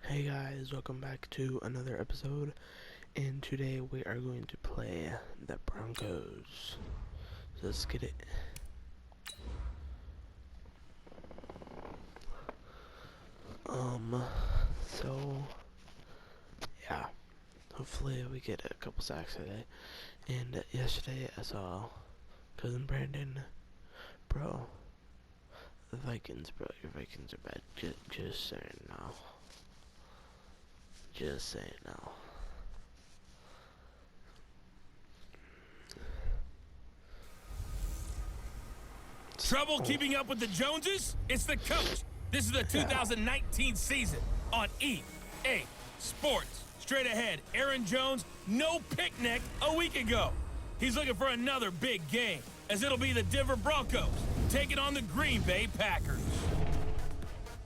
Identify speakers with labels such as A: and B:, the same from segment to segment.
A: Hey guys, welcome back to another episode, and today we are going to play the Broncos. So let's get it. So yeah, hopefully we get a couple sacks today. And yesterday I saw cousin Brandon, bro. The Vikings, bro. Your Vikings are bad. Just saying now. Just saying now.
B: Trouble keeping up with the Joneses? It's the coach. This is the 2019 season on EA Sports. Straight ahead, Aaron Jones, no picnic a week ago. He's looking for another big game, as it'll be the Denver Broncos taking on the Green Bay Packers.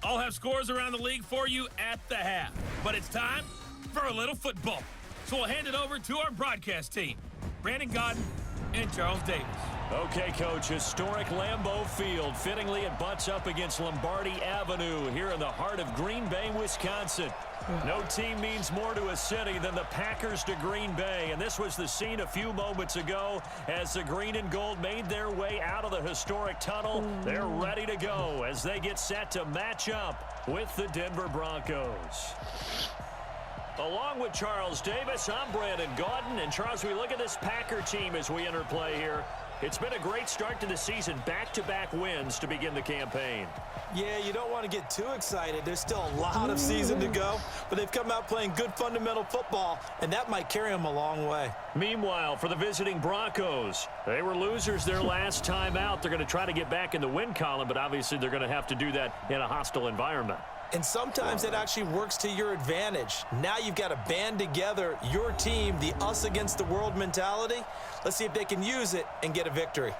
B: I'll have scores around the league for you at the half, but it's time for a little football. So we'll hand it over to our broadcast team, Brandon Godden and Charles Davis.
C: Okay, Coach, historic Lambeau Field. Fittingly, it butts up against Lombardi Avenue here in the heart of Green Bay, Wisconsin. No team means more to a city than the Packers to Green Bay, and this was the scene a few moments ago as the green and gold made their way out of the historic tunnel. They're ready to go as they get set to match up with the Denver Broncos. Along with Charles Davis, I'm Brandon Godden, and Charles, we look at this Packer team as we enter play here. It's been a great start to the season, back-to-back wins to begin the campaign.
D: Yeah, you don't want to get too excited. There's still a lot of season to go, but they've come out playing good fundamental football, and that might carry them a long way.
C: Meanwhile, for the visiting Broncos, they were losers their last time out. They're going to try to get back in the win column, but obviously they're going to have to do that in a hostile environment.
D: And sometimes that actually works to your advantage. Now you've got to band together your team, the us against the world mentality. Let's see if they can use it and get a victory.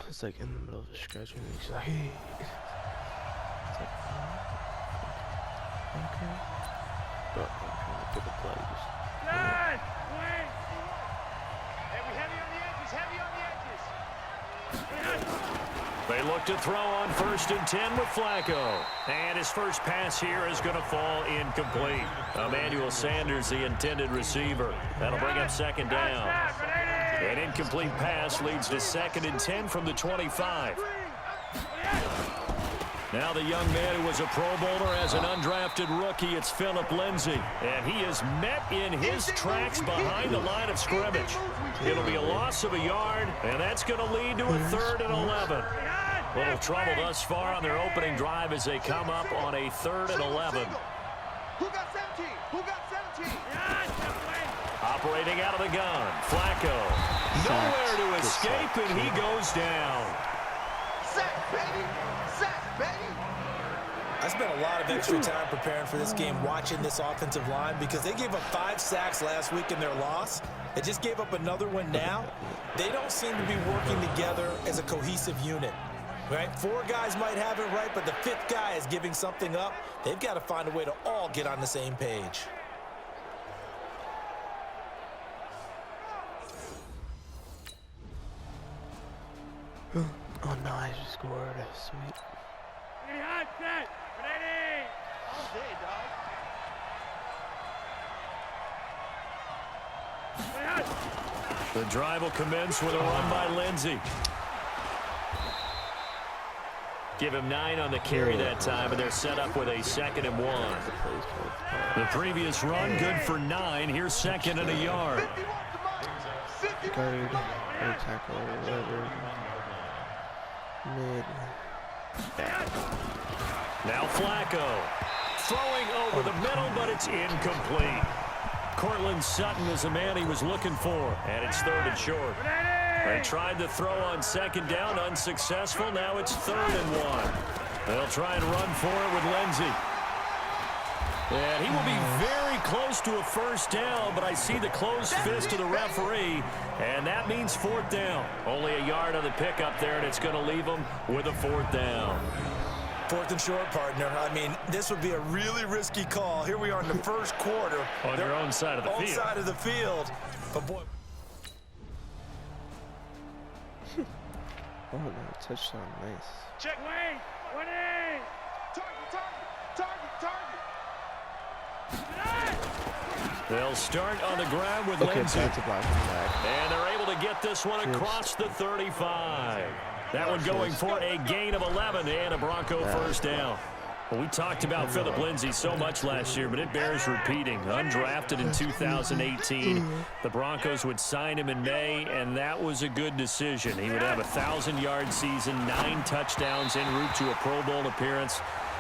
A: It's like in the middle of a stretch, and he's like, hey. It's like, okay. But I'm trying to pick a play.
E: Good! Wait! Hey, we heavy on the edges, heavy on the edges.
C: They look to throw on 1st and 10 with Flacco. And his first pass here is going to fall incomplete. Emmanuel Sanders, the intended receiver. That'll bring up 2nd down. An incomplete pass leads to 2nd and 10 from the 25. Now the young man who was a Pro Bowler as an undrafted rookie, it's Phillip Lindsay. And he is met in his tracks behind the line of scrimmage. It'll be a loss of a yard, and that's going to lead to a 3rd and 11. Little trouble thus far on their opening drive as they come up on a 3rd and 11.
E: Who got 17? Who got 17?
C: Operating out of the gun, Flacco. Nowhere to escape, and he goes down.
E: Sack, baby! Sack, baby!
D: I spent a lot of extra time preparing for this game, watching this offensive line, because they gave up 5 sacks last week in their loss. They just gave up another one now. They don't seem to be working together as a cohesive unit. Right? 4 guys might have it right, but the 5th guy is giving something up. They've got to find a way to all get on the same page.
A: Oh no, I just scored. Sweet.
E: Ready, hot, set! Ready! All day, dog. Ready, hot!
C: The drive will commence with a run by Lindsay. Give him 9 on the carry that time, and they're set up with a 2nd and 1. The previous run, good for 9. Here's 2nd and a yard.
A: Guard, or tackle, or whatever. Mid.
C: Now Flacco. Throwing over the middle, but it's incomplete. Cortland Sutton is the man he was looking for, and it's 3rd and short. They tried to throw on 2nd down, unsuccessful. Now it's 3rd and 1. They'll try and run for it with Lindsay. And he will be very close to a 1st down, but I see the closed fist of the referee, and that means 4th down. Only a yard on the pickup there, and it's going to leave them with a 4th down.
D: 4th and short, partner. I mean, this would be a really risky call. Here we are in the 1st quarter.
C: On your own side of the field.
D: Side of the field. But boy.
A: Oh no, touchdown, nice.
E: Check, wait! 20! Target, target, target, target!
C: They'll start on the ground with
A: Okay,
C: Lindsey.
A: that's a black flag.
C: And they're able to get this one across the 35. That one going for a gain of 11 and a Bronco first down. Well, we talked about Phillip Lindsay so much last year, but it bears repeating. Undrafted in 2018, the Broncos would sign him in May, and that was a good decision. He would have a 1,000-yard season, 9 touchdowns en route to a Pro Bowl appearance.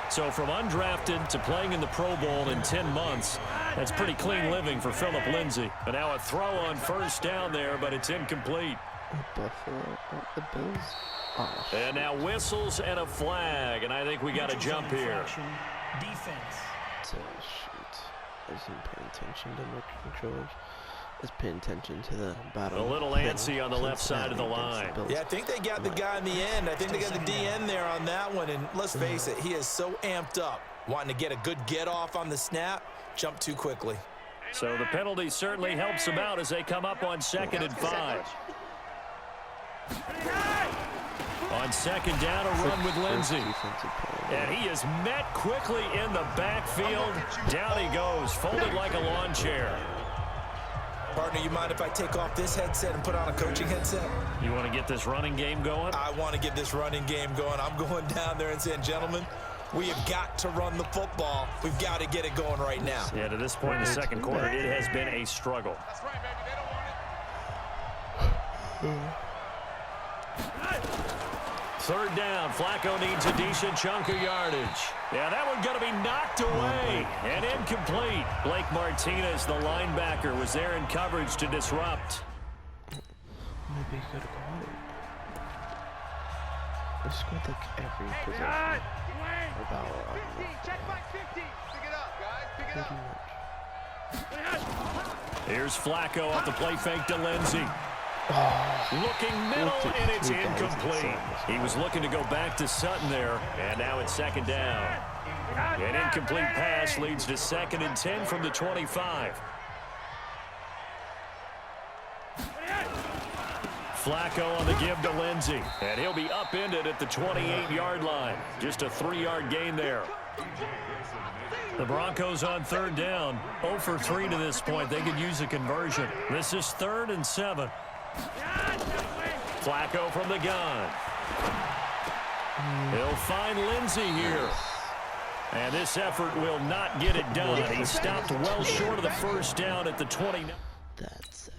C: So from undrafted to playing in the Pro Bowl in 10 months, that's pretty clean living for Phillip Lindsay. But now a throw on first down there, but it's incomplete.
A: Buffalo, the Bills. Oh,
C: and now whistles and a flag, and I think we got to jump here.
B: Defense.
A: shoot. I wasn't paying attention to my controllers. I was paying attention to the bottom.
C: A little antsy on the left side of the line.
D: Yeah, I think they got the guy in the end. I think they got the DN there on that one. And let's face it, he is so amped up, wanting to get a good get-off on the snap, jump too quickly.
C: So the penalty certainly helps them out as they come up on 2nd and 5. On 2nd down, a run with Lindsey. And he is met quickly in the backfield. Down he goes, folded like a lawn chair.
D: Partner, you mind if I take off this headset and put on a coaching headset?
C: You want to get this running game going?
D: I want to get this running game going. I'm going down there and saying, gentlemen, we have got to run the football. We've got to get it going right now.
C: Yeah, to this point in the second quarter, it has been a struggle.
E: That's right, baby. They don't want it.
C: 3rd down, Flacco needs a decent chunk of yardage. Yeah, that one going to be knocked away and incomplete. Blake Martinez, the linebacker, was there in coverage to disrupt.
A: Maybe he could have caught it. They scored like every possession. About
E: 15, check by 50. Pick it up, guys. Pick it
A: pretty
E: up.
A: much.
C: Here's Flacco off the play fake to Lindsey. Looking middle, and it's incomplete. He was looking to go back to Sutton there, and now it's 2nd down. An incomplete pass leads to 2nd and 10 from the 25. Flacco on the give to Lindsey, and he'll be upended at the 28-yard line. Just a 3-yard gain there. The Broncos on 3rd down, 0 for 3 to this point. They could use a conversion. This is 3rd and 7. Flacco from the gun. He'll find Lindsey here. And this effort will not get it done. He stopped well short of the first down at the 29.
A: That's it.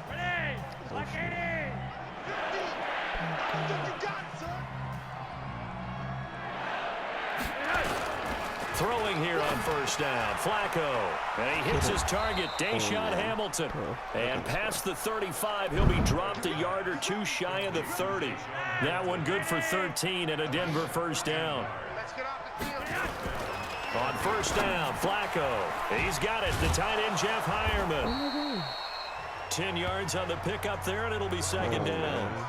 E: Ready? Lock it in. 50. You got it, son.
C: Throwing here on first down, Flacco. And he hits his target, Deshaun Hamilton. And past the 35, he'll be dropped a yard or two shy of the 30. That one good for 13 and a Denver first down.
E: Let's get off the field.
C: On first down, Flacco. He's got it, the tight end, Jeff Hireman. 10 yards on the pickup there, and it'll be 2nd down.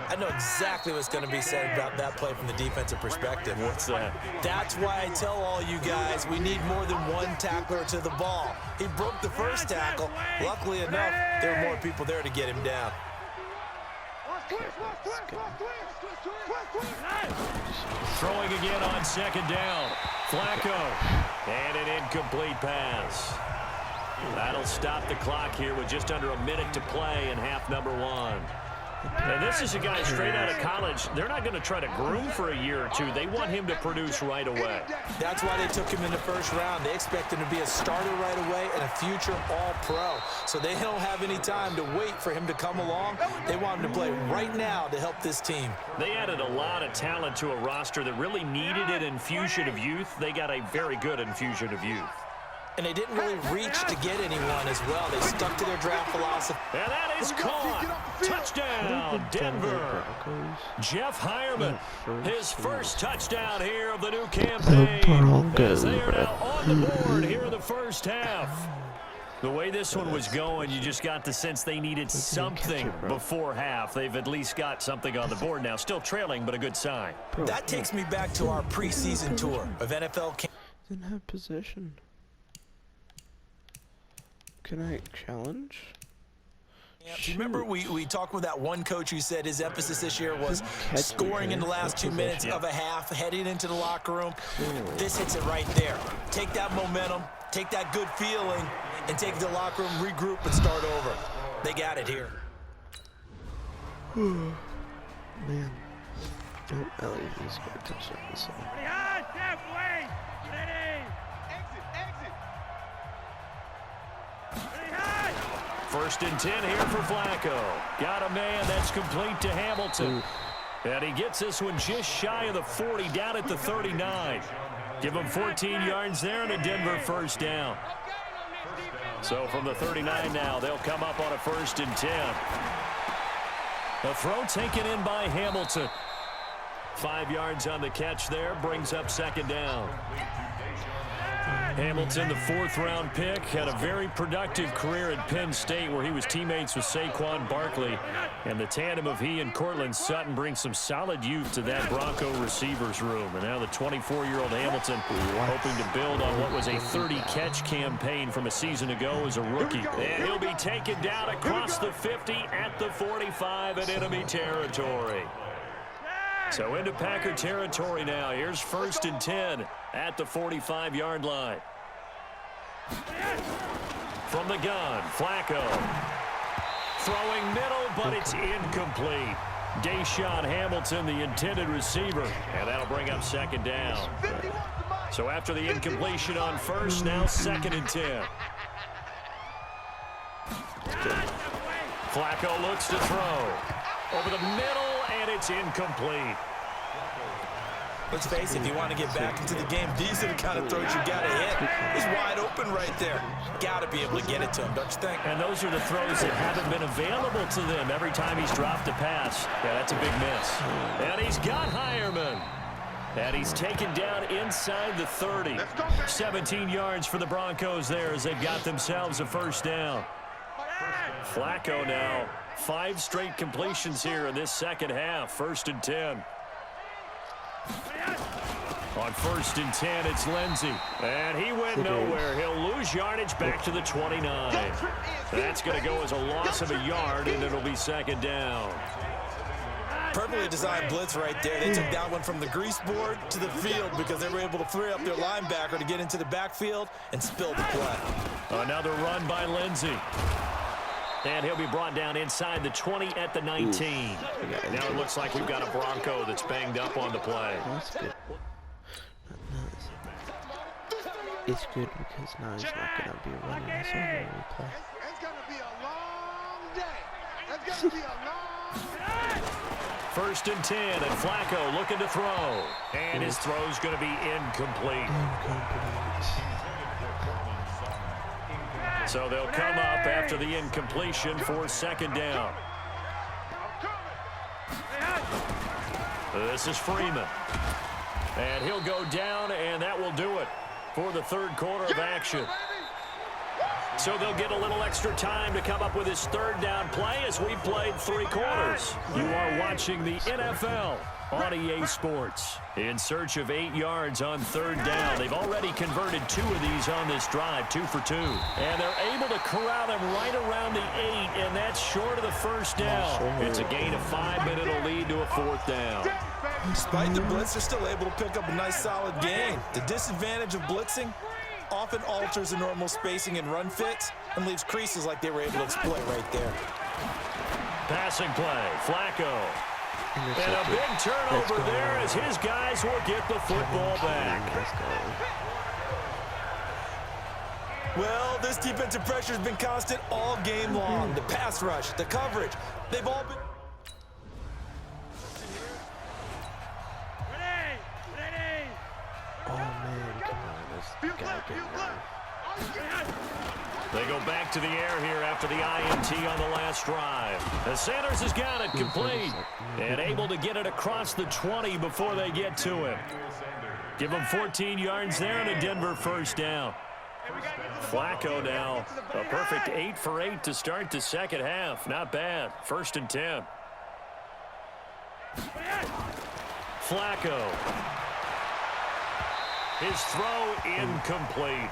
D: I know exactly what's going to be said about that play from the defensive perspective.
C: What's that?
D: That's why I tell all you guys we need more than one tackler to the ball. He broke the first tackle. Luckily enough, there were more people there to get him down.
C: Throwing again on 2nd down. Flacco. And an incomplete pass. That'll stop the clock here with just under a minute to play in half number 1. And this is a guy straight out of college. They're not going to try to groom for a year or two. They want him to produce right away.
D: That's why they took him in the first round. They expect him to be a starter right away and a future all-pro. So they don't have any time to wait for him to come along. They want him to play right now to help this team.
C: They added a lot of talent to a roster that really needed an infusion of youth. They got a very good infusion of youth.
D: And they didn't really reach to get anyone as well. They stuck to their draft philosophy.
C: And that is caught. Touchdown, Denver. Jeff Hireman, his first touchdown here of the new campaign. As they are now on the board here in the first half. The way this one was going, you just got the sense they needed something before half. They've at least got something on the board now. Still trailing, but a good sign.
D: That takes me back to our preseason tour of NFL camp.
A: Didn't have possession. Can I challenge?
D: Do you remember we talked with that one coach who said his emphasis this year was scoring in the last 2 minutes of a half, heading into the locker room? This hits it right there. Take that momentum, take that good feeling, and take the locker room, regroup, and start over. They got it here.
A: Man. Oh, Ellie needs to go touchdown this one.
E: Halfway! Ready! Exit!
C: First and 10 here for Flacco. Got a man that's complete to Hamilton. And he gets this one just shy of the 40, down at the 39. Give him 14 yards there and a Denver first down. So from the 39 now, they'll come up on a first and 10. A throw taken in by Hamilton. 5 yards on the catch there, brings up second down. Hamilton, the fourth-round pick, had a very productive career at Penn State where he was teammates with Saquon Barkley. And the tandem of he and Cortland Sutton brings some solid youth to that Bronco receivers room. And now the 24-year-old Hamilton hoping to build on what was a 30-catch campaign from a season ago as a rookie. And he'll be taken down across the 50 at the 45 in enemy territory. So into Packer territory now. Here's first and 10 at the 45-yard line. From the gun, Flacco. Throwing middle, but it's incomplete. Deshaun Hamilton, the intended receiver. And that'll bring up second down. So after the incompletion on first, now second and 10. Flacco looks to throw. Over the middle, and it's incomplete.
D: Let's face it, if you want to get back into the game, these are the kind of throws you got to hit. He's wide open right there. Got to be able to get it to him, don't you think?
C: And those are the throws that haven't been available to them every time he's dropped a pass. Yeah, that's a big miss. And he's got Hireman. And he's taken down inside the 30. 17 yards for the Broncos there as they've got themselves a first down. Flacco now. 5 straight completions here in this second half. First and 10. On first and 10, it's Lindsey. And he went nowhere. He'll lose yardage back to the 29. That's going to go as a loss of a yard, and it'll be second down.
D: Perfectly designed blitz right there. They took that one from the grease board to the field because they were able to free up their linebacker to get into the backfield and spill the play.
C: Another run by Lindsey. And he'll be brought down inside the 20 at the 19. Now it looks like we've got a Bronco that's banged up on the play.
A: That's good. It's good because now he's not going to be running us over every play.
E: It's going to be a long day. It's going to be a long day.
C: First and 10, and Flacco looking to throw. And his throw's going to be incomplete. So they'll come up after the incompletion for second down. This is Freeman. And he'll go down, and that will do it for the third quarter of action. So they'll get a little extra time to come up with his third down play as we've played 3 quarters. You are watching the NFL on EA Sports. In search of 8 yards on third down. They've already converted 2 of these on this drive, 2 for 2. And they're able to corral him right around the 8, and that's short of the first down. It's a gain of 5, but it'll lead to a fourth down.
D: Despite the blitz, they're still able to pick up a nice solid gain. The disadvantage of blitzing often alters the normal spacing and run fits and leaves creases like they were able to exploit right there.
C: Passing play, Flacco. And a big turnover there as his guys will get the football back.
D: Well, this defensive pressure has been constant all game long. The pass rush, the coverage, they've all been...
A: Oh man, come on, this guy getting
C: They go back to the air here after the INT on the last drive. And Sanders has got it complete and able to get it across the 20 before they get to him. Give him 14 yards there and a Denver first down. Flacco now, a perfect 8 for 8 to start the second half. Not bad. First and 10. Flacco. His throw incomplete.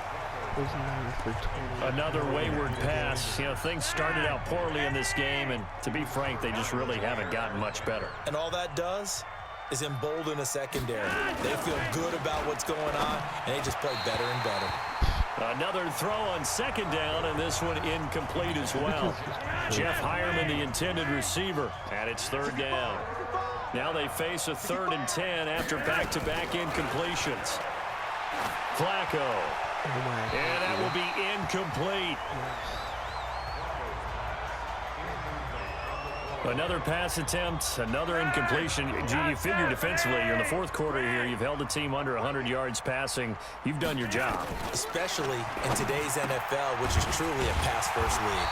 A: was 9 for 20.
C: Another wayward pass. You know, things started out poorly in this game, and to be frank, they just really haven't gotten much better.
D: And all that does is embolden a secondary. They feel good about what's going on, and they just play better and better.
C: Another throw on second down, and this one incomplete as well. Jeff Hireman, the intended receiver, and it's third down. Now they face a 3rd and 10 after back-to-back incompletions. Flacco. And that will be incomplete. Another pass attempt, another incompletion. You figure defensively, you're in the 4th quarter here. You've held the team under 100 yards passing. You've done your job.
D: Especially in today's NFL, which is truly a pass-first league.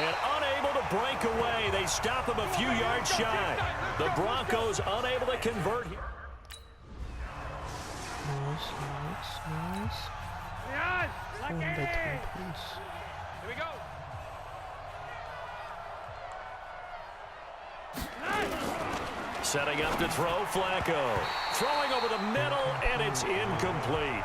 C: And unable to break away. They stop him a few yards shy. The Broncos unable to convert here.
A: Nice. Won by 10 points.
E: Here we go.
C: Setting up to throw, Flacco. Throwing over the middle, and it's incomplete.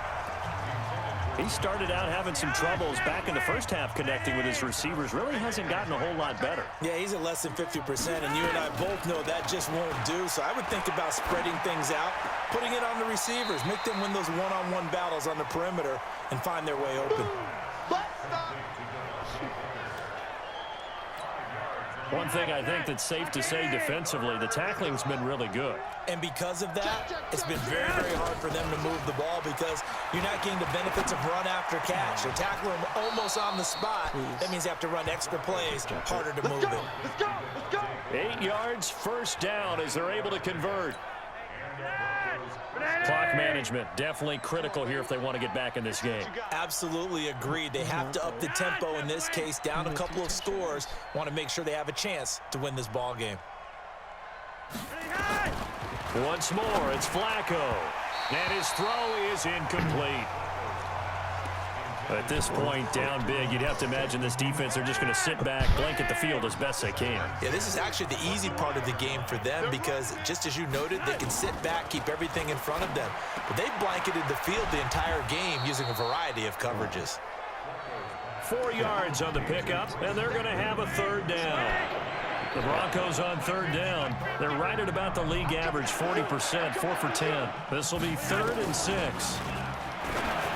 C: He started out having some troubles back in the first half connecting with his receivers. Really hasn't gotten a whole lot better.
D: Yeah, he's at less than 50%, and you and I both know that just won't do. So I would think about spreading things out, putting it on the receivers, make them win those one-on-one battles on the perimeter, and find their way open.
C: One thing I think that's safe to say defensively, the tackling's been really good.
D: And because of that, it's been very, very hard for them to move the ball because you're not getting the benefits of run after catch. You're tackling them almost on the spot. That means you have to run extra plays, harder to move it.
E: Let's go.
C: 8 yards, first down as they're able to convert. Clock management definitely critical here if they want to get back in this game.
D: Absolutely agreed. They have to up the tempo in this case, down a couple of scores. Want to make sure they have a chance to win this ball game.
C: Once more, it's Flacco. And his throw is incomplete. At this point, down big, you'd have to imagine this defense, they're just going to sit back, blanket the field as best they can.
D: Yeah, this is actually the easy part of the game for them because, just as you noted, they can sit back, keep everything in front of them. But they've blanketed the field the entire game using a variety of coverages. 4
C: yards on the pickup, and they're going to have a third down. The Broncos on third down. They're right at about the league average, 40%, 4 for 10. This will be 3rd and 6.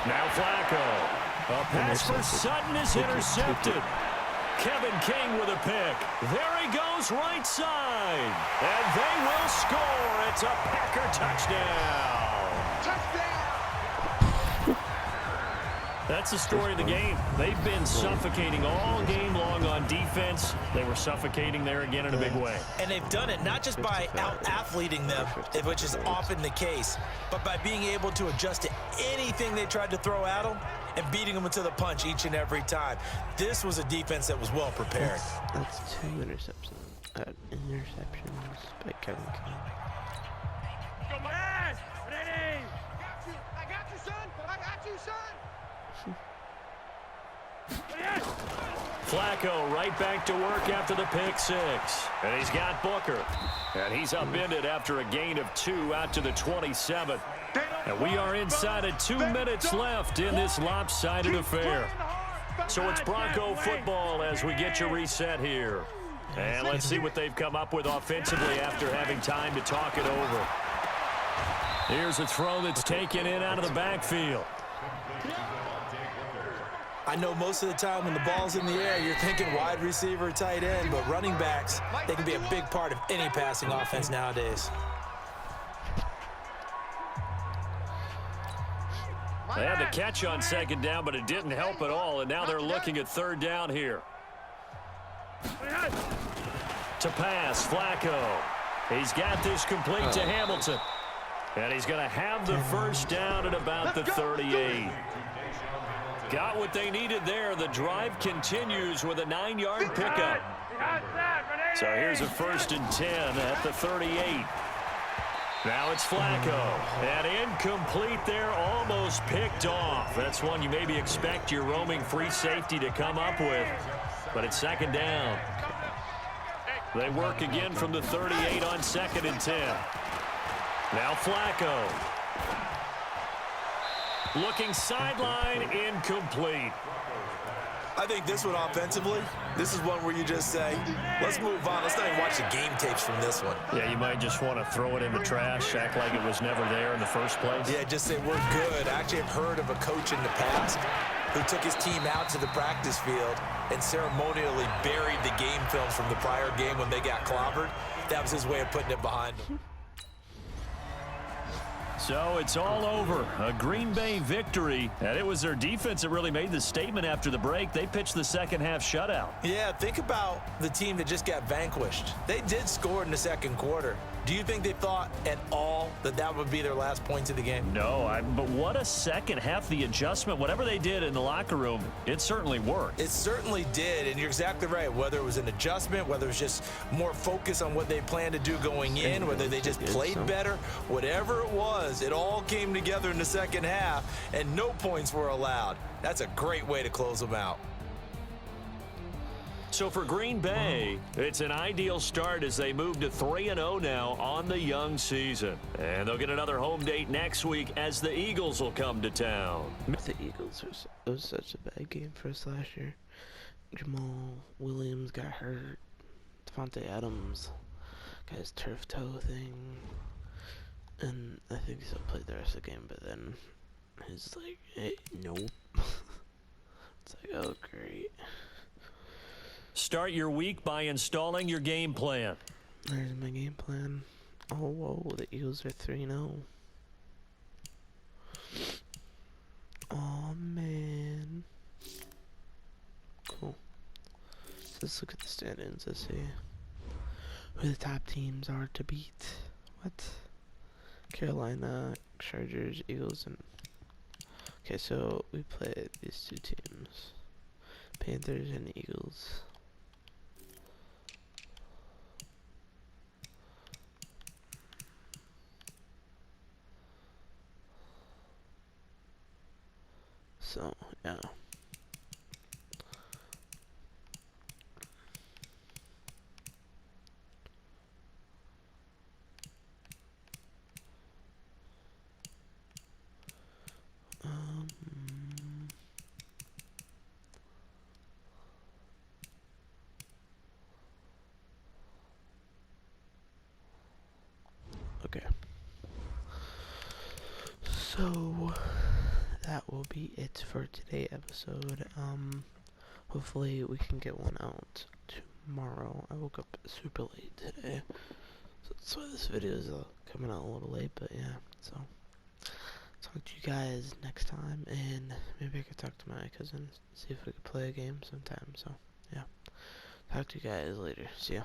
C: Now Flacco. A pass for Sutton is intercepted. Kevin King with a pick. There he goes, right side. And they will score. It's a Packer touchdown. That's the story of the game. They've been suffocating all game long on defense. They were suffocating there again in a big way.
D: And they've done it not just by out-athleting them, which is often the case, but by being able to adjust to anything they tried to throw at them and beating them into the punch each and every time. This was a defense that was well prepared.
A: That's 2 interceptions. Interceptions by Kevin King.
E: Go, man! Ready! I got you, son!
C: Flacco right back to work after the pick six. And he's got Booker. And he's upended after a gain of 2 out to the 27. And we are inside of 2 minutes left in this lopsided affair. So it's Bronco football as we get you reset here. And let's see what they've come up with offensively after having time to talk it over. Here's a throw that's taken in out of the backfield.
D: I know most of the time when the ball's in the air, you're thinking wide receiver, tight end, but running backs, they can be a big part of any passing offense nowadays.
C: They had the catch on second down, but it didn't help at all, and now they're looking at third down here. To pass, Flacco. He's got this complete to Hamilton. And he's going to have the first down at about the 38. Got what they needed there. The drive continues with a 9-yard pickup. So here's a 1st and 10 at the 38. Now it's Flacco. And incomplete there, almost picked off. That's one you maybe expect your roaming free safety to come up with. But it's second down. They work again from the 38 on 2nd and 10. Now Flacco. Looking sideline incomplete.
D: I think this one offensively, this is one where you just say, let's move on. Let's not even watch the game tapes from this one.
C: Yeah, you might just want to throw it in the trash, act like it was never there in the first place.
D: Yeah, just say we're good. I actually have heard of a coach in the past who took his team out to the practice field and ceremonially buried the game films from the prior game when they got clobbered. That was his way of putting it behind them.
C: So it's all over. A Green Bay victory. And it was their defense that really made the statement after the break. They pitched the second half shutout.
D: Yeah, think about the team that just got vanquished. They did score in the second quarter. Do you think they thought at all that that would be their last points of the game?
C: No, but what a second half. The adjustment, whatever they did in the locker room, it certainly worked.
D: It certainly did, and you're exactly right. Whether it was an adjustment, whether it was just more focus on what they planned to do going in, whether they just played better, whatever it was, it all came together in the second half, and no points were allowed. That's a great way to close them out.
C: So for Green Bay, it's an ideal start as they move to 3-0 now on the young season. And they'll get another home date next week as the Eagles will come to town.
A: The Eagles, it was such a bad game for us last year. Jamal Williams got hurt. Devontae Adams got his turf toe thing. And I think he'll play the rest of the game, but then he's like, hey, nope. It's like, oh, great.
C: Start your week by installing your game plan.
A: There's my game plan. Oh, whoa, the Eagles are 3-0. Oh, man. Cool. So let's look at the standings. Let's see who the top teams are to beat. What? Carolina, Chargers, Eagles, and... Okay, so we played these two teams. Panthers and Eagles. So, yeah. Okay. So that will be it for today's episode. Hopefully we can get one out tomorrow. I woke up super late today, so that's why this video is coming out a little late, but yeah, so talk to you guys next time, and maybe I could talk to my cousin, see if we could play a game sometime. So yeah, talk to you guys later. See ya.